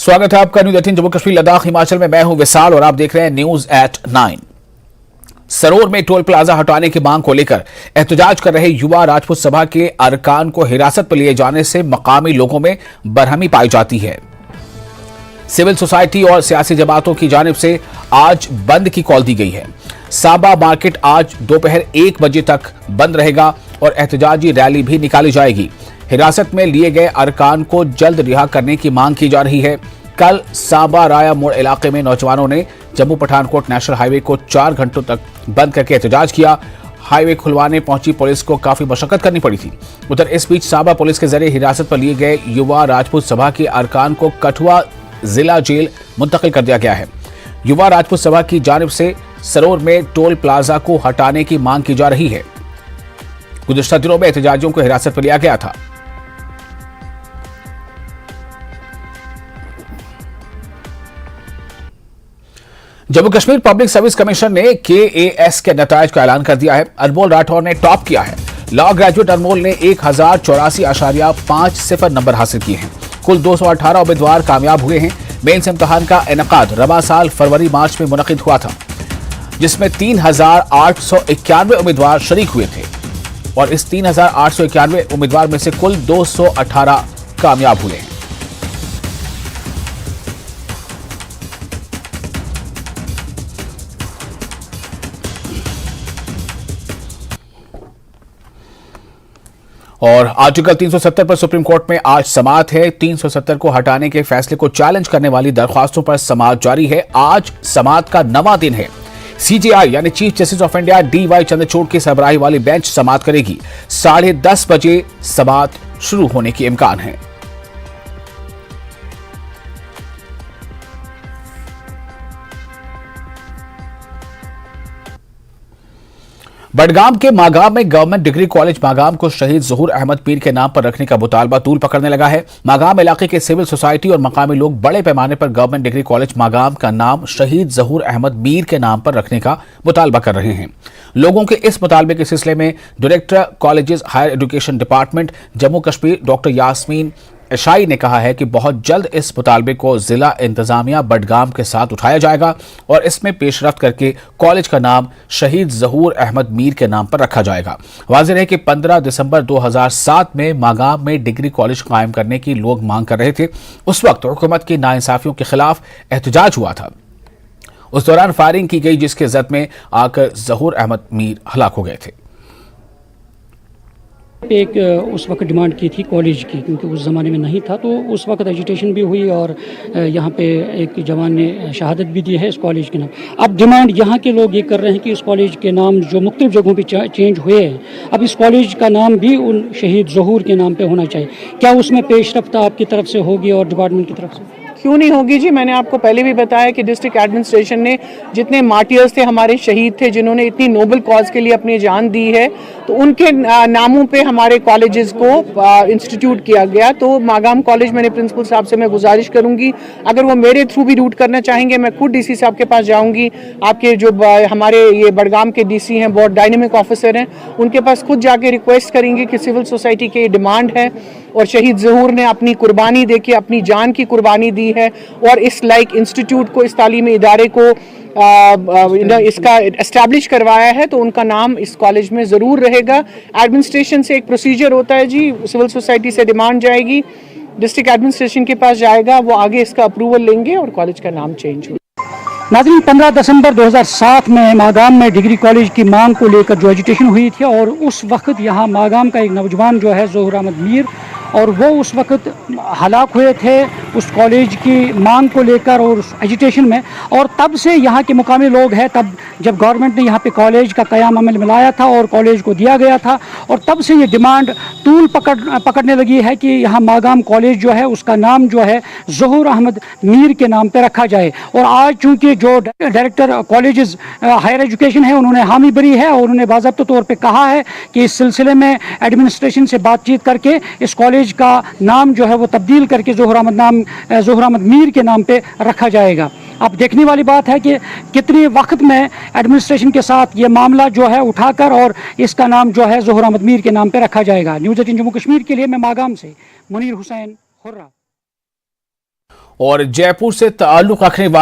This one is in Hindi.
स्वागत है आपका न्यूज 18 जम्मू कश्मीर लद्दाख हिमाचल में। मैं हूं विशाल और आप देख रहे हैं न्यूज एट 9। सरोर में टोल प्लाजा हटाने की मांग को लेकर एहतजाज कर रहे युवा राजपूत सभा के अरकान को हिरासत पर लिए जाने से मकामी लोगों में बरहमी पाई जाती है। सिविल सोसाइटी और सियासी जमातों की जानिब से आज बंद की कॉल दी गई है। साबा मार्केट आज दोपहर 1 बजे तक बंद रहेगा और एहतजाजी रैली भी निकाली जाएगी। हिरासत में लिए गए अरकान को जल्द रिहा करने की मांग की जा रही है। कल साबा राया मोड़ इलाके में नौजवानों ने जम्मू पठानकोट नेशनल हाईवे को 4 घंटों तक बंद करके एहतजाज किया। हाईवे खुलवाने पहुंची पुलिस को काफी मशक्कत करनी पड़ी थी। उधर इस बीच साबा पुलिस के जरिए हिरासत पर लिए गए युवा राजपूत सभा के अरकान को कठुआ जिला जेल मुंतकिल कर दिया गया है। युवा राजपूत सभा की जानिब से सरोर में टोल प्लाजा को हटाने की मांग की जा रही है। गुज़िश्ता दिनों में एहतजाजियों को हिरासत पर लिया गया था। Jammu Kashmir public service commission ने KAS के नतायज का ऐलान कर दिया है। अनमोल राठौर ने टॉप किया है। लॉ ग्रेजुएट अनमोल ने 1084.50 नंबर हासिल किए हैं। कुल 218 उम्मीदवार कामयाब हुए हैं। मेंस इम्तिहान का इनेकाद रवा साल फरवरी मार्च में मुनक़िद हुआ था, जिसमें 3891 उम्मीदवार शरीक हुए थे और इस 3891 उम्मीदवार में से कुल 218 कामयाब हुए हैं। और आर्टिकल 370 पर सुप्रीम कोर्ट में आज समाअत है। 370 को हटाने के फैसले को चैलेंज करने वाली दरख्वास्तों पर समाअत जारी है। आज समाअत का 9वां दिन है। CJI यानी chief justice of India DY Chandrachud की सरबराही वाली बेंच समाअत करेगी। 10:30 बजे समाअत शुरू होने के इम्कान है। बडगाम के मागाम में गवर्नमेंट डिग्री कॉलेज मागाम को शहीद ज़हूर अहमद मीर के नाम पर रखने का मुतालबा तूल पकड़ने लगा है। मागाम इलाके के सिविल सोसाइटी और मकामी लोग बड़े पैमाने पर गवर्नमेंट डिग्री कॉलेज मागाम का नाम शहीद ज़हूर अहमद मीर के नाम पर रखने का मुतालबा कर रहे हैं। लोगों के इस मुतालबे के सिलसिले में director colleges higher education department Jammu Kashmir doctor Yasmeen Ashai ने कहा है कि बहुत जल्द इस मुतालबे को जिला इंतजामिया बडगाम के साथ उठाया जाएगा और इसमें पेशरफ्त करके कॉलेज का नाम शहीद ज़हूर अहमद मीर के नाम पर रखा जाएगा। वाज़ेह है कि 15 दिसंबर 2007 में मागाम में डिग्री कॉलेज कायम करने की लोग मांग कर रहे थे। उस वक्त हुकूमत की नाइंसाफियों के खिलाफ एहतजाज हुआ था। उस दौरान फायरिंग की गई, जिसके जद में आकर ज़हूर अहमद मीर हलाक हो गए थे। एक उस वक्त डिमांड की थी कॉलेज की, क्योंकि उस ज़माने में नहीं था, तो उस वक्त एजुटेशन भी हुई और यहाँ पे एक जवान ने शहादत भी दी है इस कॉलेज के नाम। अब डिमांड यहाँ के लोग ये कर रहे हैं कि इस कॉलेज के नाम जो मुख्तलिफ जगहों पे चेंज हुए हैं, अब इस कॉलेज का नाम भी उन शहीद ज़हूर के नाम पे होना चाहिए। क्या उसमें पेशरफ्त आपकी तरफ से होगी और डिपार्टमेंट की तरफ से? क्यों नहीं होगी जी। मैंने आपको पहले भी बताया कि डिस्ट्रिक्ट एडमिनिस्ट्रेशन ने जितने मार्टियर्स थे, हमारे शहीद थे, जिन्होंने इतनी नोबल कॉज के लिए अपनी जान दी है, तो उनके नामों पे हमारे कॉलेजेस को इंस्टीट्यूट किया गया। तो मागाम कॉलेज, मैंने प्रिंसिपल साहब से मैं गुजारिश करूंगी, अगर वो मेरे थ्रू भी रूट करना चाहेंगे, मैं खुद DC साहब के पास जाऊंगी। आपके जो हमारे ये बडगाम के DC हैं, बहुत डायनेमिक ऑफिसर हैं, उनके पास खुद जाके रिक्वेस्ट करेंगे कि सिविल सोसाइटी की डिमांड है और शहीद ज़हूर ने अपनी कुर्बानी दे के अपनी जान की कुर्बानी दी है और इस लाइक इंस्टीट्यूट को, इस तालीमी इदारे को इसका एस्टैब्लिश करवाया है, तो उनका नाम इस कॉलेज में ज़रूर रहेगा। एडमिनिस्ट्रेशन से एक प्रोसीजर होता है जी, सिविल सोसाइटी से डिमांड जाएगी, डिस्ट्रिक्ट एडमिनिस्ट्रेशन के पास जाएगा, वो आगे इसका अप्रूवल लेंगे और कॉलेज का नाम चेंज होगा। नाज़रीन, 15 दिसंबर 2007 में मागाम में डिग्री कॉलेज की मांग को लेकर जो एजुटेशन हुई थी और उस वक्त यहाँ मागाम का एक नौजवान जो है ज़हूर अहमद मीर, और वो उस वक्त हलाक हुए थे उस कॉलेज की मांग को लेकर और उस एजुटेशन में। और तब से यहाँ के मुकामी लोग हैं, तब जब गवर्नमेंट ने यहाँ पे कॉलेज का क़याम अमल में लाया था और कॉलेज को दिया गया था, और तब से ये डिमांड तूल पकड़ने लगी है कि यहाँ मागाम कॉलेज जो है उसका नाम जो है ज़हूर अहमद मीर के नाम पे रखा जाए। और आज चूँकि जो डायरेक्टर कॉलेजेस हायर एजुकेशन है, उन्होंने हामी भरी है और उन्होंने बाज़ाब्ता तौर पर कहा है कि इस सिलसिले में एडमिनिस्ट्रेशन से बातचीत करके इस कॉलेज का नाम जो है वो तब्दील करके ज़हूर अहमद मीर के नाम पे रखा जाएगा। अब देखने वाली बात है कि कितने वक्त में एडमिनिस्ट्रेशन के साथ ये मामला जो है उठाकर और इसका नाम जो है ज़हूर अहमद मीर के नाम पे रखा जाएगा। न्यूज़ 18 जम्मू कश्मीर के लिए मैं मागाम से मुनीर हुसैन हुर्रा। और जयपुर से ताल्लुक रखने वाले